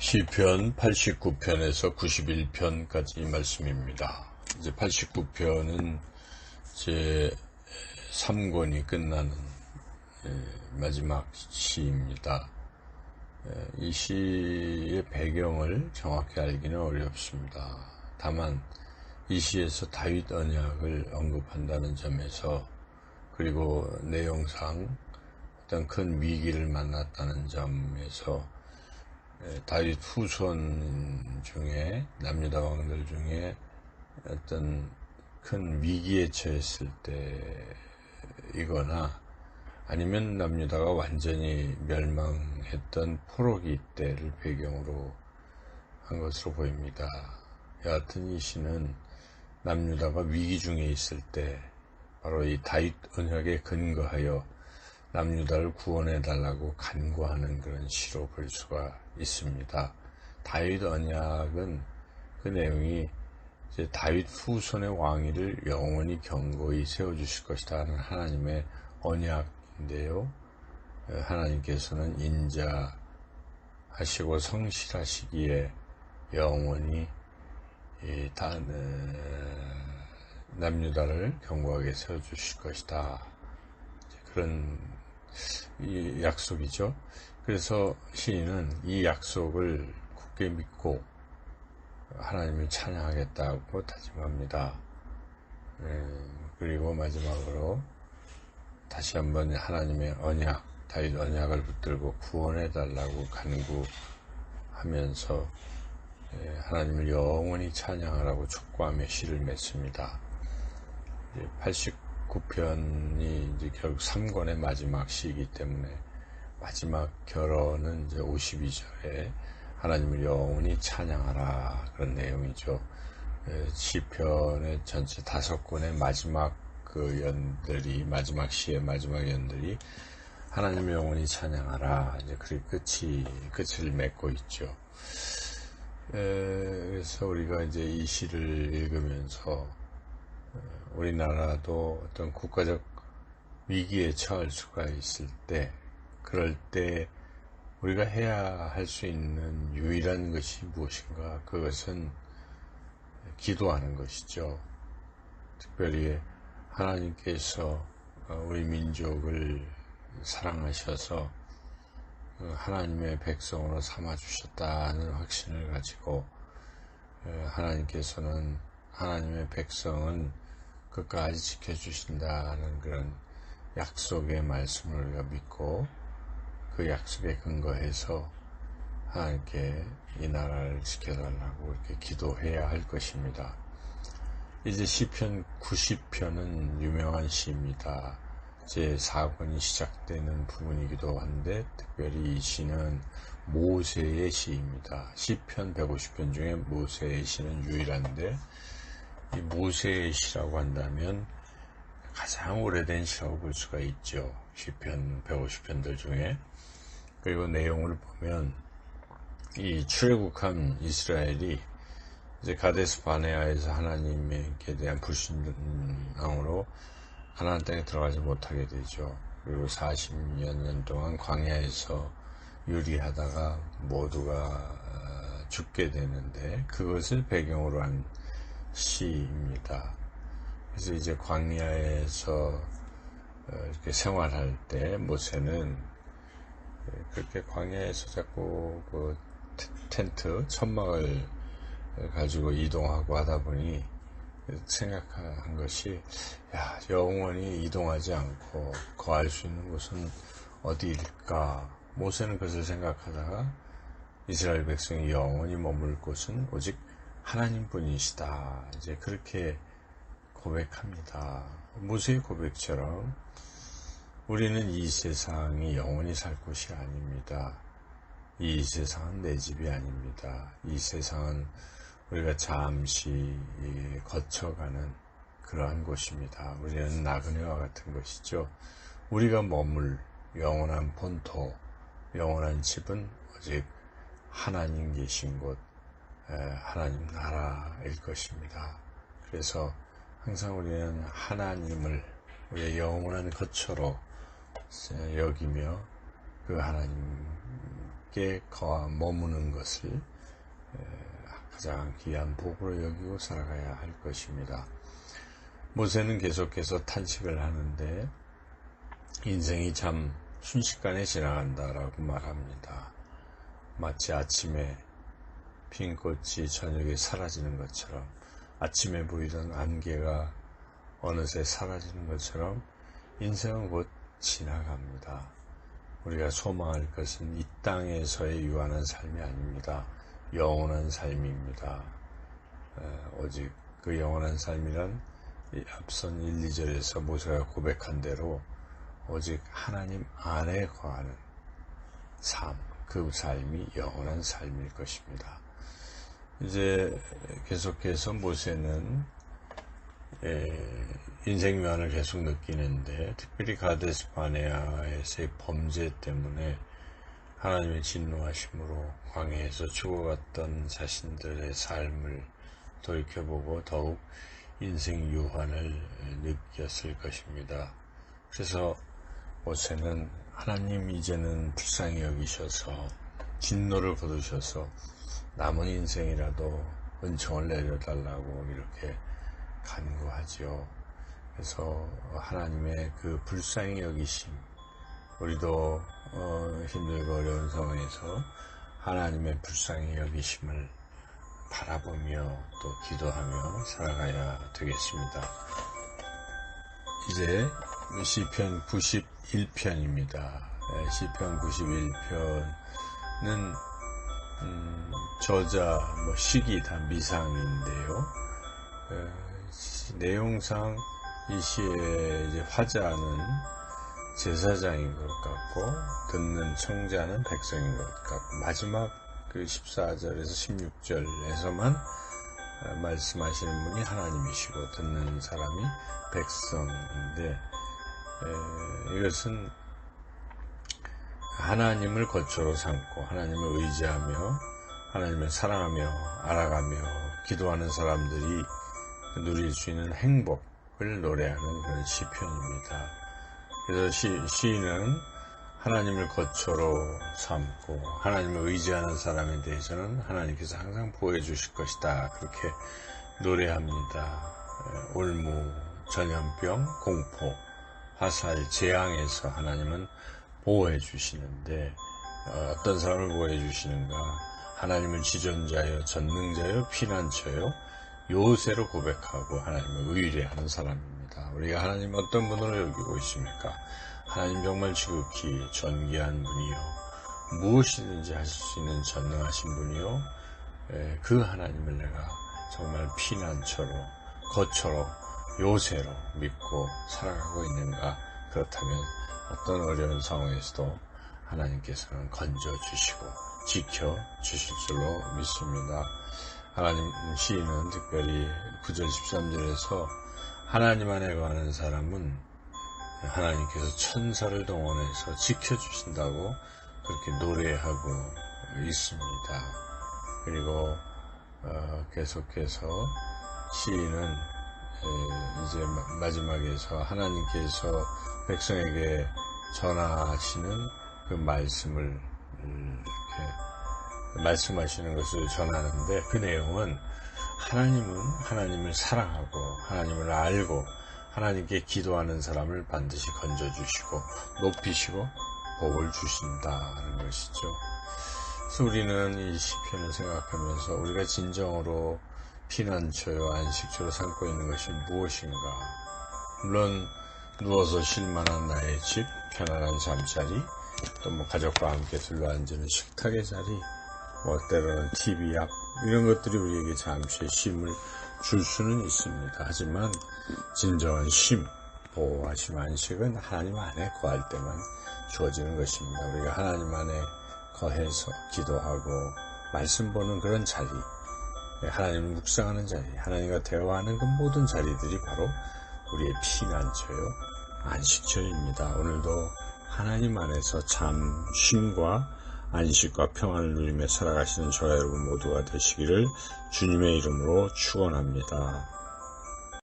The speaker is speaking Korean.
시편 89편에서 91편까지 말씀입니다. 이제 89편은 제 3권이 끝나는 마지막 시입니다. 이 시의 배경을 정확히 알기는 어렵습니다. 다만 이 시에서 다윗 언약을 언급한다는 점에서, 그리고 내용상 어떤 큰 위기를 만났다는 점에서 다윗 후손 중에 남유다 왕들 중에 어떤 큰 위기에 처했을 때이거나 아니면 남유다가 완전히 멸망했던 포로기 때를 배경으로 한 것으로 보입니다. 여하튼 이 시는 남유다가 위기 중에 있을 때 바로 이 다윗 언약에 근거하여 남유다를 구원해달라고 간구하는 그런 시로 볼 수가 있습니다. 다윗 언약은 그 내용이 이제 다윗 후손의 왕위를 영원히 견고히 세워주실 것이다 하는 하나님의 언약인데요. 하나님께서는 인자하시고 성실하시기에 영원히 남유다를 견고하게 세워주실 것이다. 그런 이 약속이죠. 그래서 시인은 이 약속을 굳게 믿고 하나님을 찬양하겠다고 다짐합니다. 그리고 마지막으로 다시 한번 하나님의 언약, 다윗 언약을 붙들고 구원해달라고 간구하면서 하나님을 영원히 찬양하라고 촉구하며 시를 맺습니다. 89편이 이제 결국 3권의 마지막 시이기 때문에 마지막 결어는 이제 52절에 하나님을 영원히 찬양하라, 그런 내용이죠. 시편의 전체 5권의 마지막 그 연들이, 마지막 시의 마지막 연들이 하나님을 영원히 찬양하라, 이제 그리 끝을 맺고 있죠. 그래서 우리가 이제 이 시를 읽으면서 우리나라도 어떤 국가적 위기에 처할 수가 있을 때, 그럴 때 우리가 해야 할 수 있는 유일한 것이 무엇인가? 그것은 기도하는 것이죠. 특별히 하나님께서 우리 민족을 사랑하셔서 하나님의 백성으로 삼아주셨다는 확신을 가지고, 하나님께서는 하나님의 백성은 끝까지 지켜주신다는 그런 약속의 말씀을 우리가 믿고 그 약속에 근거해서 하나님께 이 나라를 지켜달라고 이렇게 기도해야 할 것입니다. 이제 시편 90편은 유명한 시입니다. 제 4권이 시작되는 부분이기도 한데, 특별히 이 시는 모세의 시입니다. 시편 150편 중에 모세의 시는 유일한데, 이 모세의 시라고 한다면 가장 오래된 시라고 볼 수가 있죠. 시편 150편들 중에. 그리고 내용을 보면 이 출애굽한 이스라엘이 이제 가데스 바네아에서 하나님께 대한 불신앙으로 가나안 땅에 들어가지 못하게 되죠. 그리고 40여 년 동안 광야에서 유리하다가 모두가 죽게 되는데, 그것을 배경으로 한 시입니다. 그래서 이제 광야에서 이렇게 생활할 때 모세는 그렇게 광야에서 자꾸 그 텐트, 천막을 가지고 이동하고 하다 보니 생각한 것이, 영원히 이동하지 않고 거할 수 있는 곳은 어디일까? 모세는 그것을 생각하다가 이스라엘 백성이 영원히 머물 곳은 오직 하나님뿐이시다, 이제 그렇게 고백합니다. 모세의 고백처럼 우리는 이 세상이 영원히 살 곳이 아닙니다. 이 세상은 내 집이 아닙니다. 이 세상은 우리가 잠시 거쳐가는 그러한 곳입니다. 우리는 나그네와 같은 것이죠. 우리가 머물 영원한 본토, 영원한 집은 오직 하나님 계신 곳, 하나님 나라일 것입니다. 그래서 항상 우리는 하나님을 우리의 영원한 거처로 여기며 그 하나님 함께 머무는 것을 가장 귀한 복으로 여기고 살아가야 할 것입니다. 모세는 계속해서 탄식을 하는데 인생이 참 순식간에 지나간다라고 말합니다. 마치 아침에 핀 꽃이 저녁에 사라지는 것처럼, 아침에 보이던 안개가 어느새 사라지는 것처럼 인생은 곧 지나갑니다. 우리가 소망할 것은 이 땅에서의 유한한 삶이 아닙니다. 영원한 삶입니다. 오직 그 영원한 삶이란 앞선 1, 2절에서 모세가 고백한 대로 오직 하나님 안에 거하는 삶, 그 삶이 영원한 삶일 것입니다. 이제 계속해서 모세는 인생 유한을 계속 느끼는데, 특별히 가데스 바네아에서의 범죄 때문에 하나님의 진노하심으로 광야에서 죽어갔던 자신들의 삶을 돌이켜보고 더욱 인생 유한을 느꼈을 것입니다. 그래서 모세는 하나님 이제는 불쌍히 여기셔서 진노를 거두셔서 남은 인생이라도 은총을 내려달라고 이렇게 간구하지요. 그래서 하나님의 그 불쌍히 여기심, 우리도 힘들고 어려운 상황에서 하나님의 불쌍히 여기심을 바라보며 또 기도하며 살아가야 되겠습니다. 이제 시편 91편입니다. 시편 91편은 저자 시기 다 미상인데요. 내용상 이 시의 이제 화자는 제사장인 것 같고 듣는 청자는 백성인 것 같고, 마지막 그 14절에서 16절에서만 말씀하시는 분이 하나님이시고 듣는 사람이 백성인데, 이것은 하나님을 거처로 삼고 하나님을 의지하며 하나님을 사랑하며 알아가며 기도하는 사람들이 누릴 수 있는 행복을 노래하는 그런 시편입니다. 그래서 시인은 하나님을 거처로 삼고 하나님을 의지하는 사람에 대해서는 하나님께서 항상 보호해 주실 것이다, 그렇게 노래합니다. 올무, 전염병, 공포, 화살, 재앙에서 하나님은 보호해 주시는데, 어떤 사람을 보호해 주시는가? 하나님은 지존자여, 전능자여, 피난처여, 요새로 고백하고 하나님을 의뢰하는 사람입니다. 우리가 하나님 어떤 분으로 여기고 있습니까? 하나님 정말 지극히 존귀한 분이요, 무엇이든지 하실 수 있는 전능하신 분이요, 그 하나님을 내가 정말 피난처로, 거처로, 요새로 믿고 살아가고 있는가? 그렇다면 어떤 어려운 상황에서도 하나님께서는 건져주시고 지켜주실 줄로 믿습니다. 하나님, 시인은 특별히 9절 13절에서 하나님 안에 거하는 사람은 하나님께서 천사를 동원해서 지켜주신다고 그렇게 노래하고 있습니다. 그리고 계속해서 시인은 이제 마지막에서 하나님께서 백성에게 전하시는 그 말씀을 이렇게 말씀하시는 것을 전하는데, 그 내용은 하나님은 하나님을 사랑하고 하나님을 알고 하나님께 기도하는 사람을 반드시 건져주시고 높이시고 복을 주신다는 것이죠. 그래서 우리는 이 시편을 생각하면서 우리가 진정으로 피난처요 안식처로 삼고 있는 것이 무엇인가? 물론 누워서 쉴만한 나의 집, 편안한 잠자리, 또 가족과 함께 둘러앉는 식탁의 자리, 때로는 TV 앞, 이런 것들이 우리에게 잠시의 쉼을 줄 수는 있습니다. 하지만 진정한 쉼, 보호하심, 안식은 하나님 안에 거할 때만 주어지는 것입니다. 우리가 하나님 안에 거해서 기도하고 말씀 보는 그런 자리, 하나님을 묵상하는 자리, 하나님과 대화하는 그 모든 자리들이 바로 우리의 피난처요 안식처입니다. 오늘도 하나님 안에서 참 쉼과 안식과 평안을 누리며 살아가시는 저와 여러분 모두가 되시기를 주님의 이름으로 축원합니다.